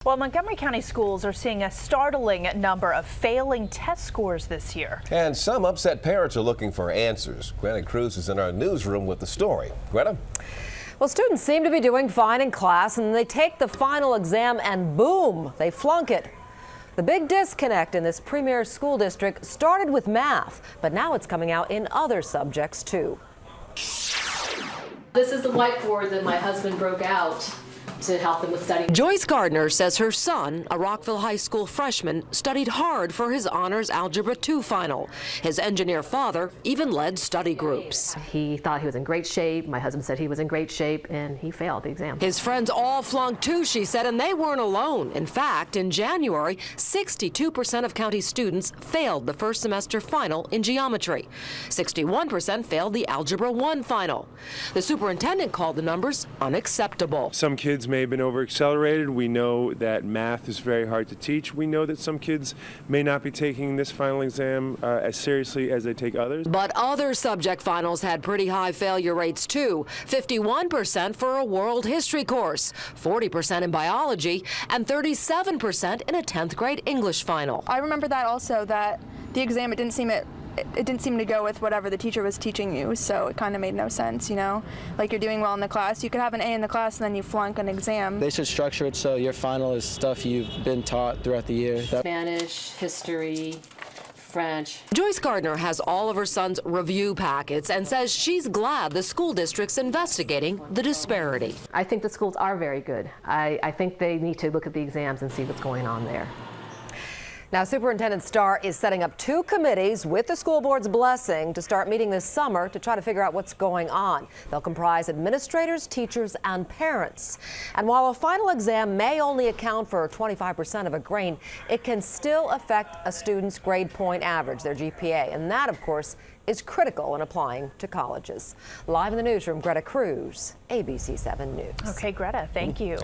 Well, Montgomery County schools are seeing a startling number of failing test scores this year. And some upset parents are looking for answers. Greta Cruz is in our newsroom with the story. Greta? Well, students seem to be doing fine in class, and they take the final exam and boom, they flunk it. The big disconnect in this premier school district started with math, but now it's coming out in other subjects too. This is the whiteboard that my husband broke out to help them with studying. Joyce Gardner says her son, a Rockville High School freshman, studied hard for his honors Algebra 2 final. His engineer father even led study groups. He thought he was in great shape. My husband said he was in great shape, and he failed the exam. His friends all flunked too, she said, and they weren't alone. In fact, in January, 62% of county students failed the first semester final in geometry. 61% failed the Algebra 1 final. The superintendent called the numbers unacceptable. Some kids may have been overaccelerated. We know that math is very hard to teach. We know that some kids may not be taking this final exam as seriously as they take others. But other subject finals had pretty high failure rates too. 51% for a world history course, 40% in biology, and 37% in a 10th grade English final. I remember that also, that the exam, it didn't seem to go with whatever the teacher was teaching you, so it kind of made no sense, you know? Like, you're doing well in the class, you could have an A in the class and then you flunk an exam. They should structure it so your final is stuff you've been taught throughout the year. Spanish, history, French. Joyce Gardner has all of her son's review packets and says she's glad the school district's investigating the disparity. I think the schools are very good. I think they need to look at the exams and see what's going on there. Now, Superintendent Starr is setting up 2 committees with the school board's blessing to start meeting this summer to try to figure out what's going on. They'll comprise administrators, teachers, and parents. And while a final exam may only account for 25% of a grade, it can still affect a student's grade point average, their GPA. And that, of course, is critical in applying to colleges. Live in the newsroom, Greta Cruz, ABC 7 News. Okay, Greta, thank you.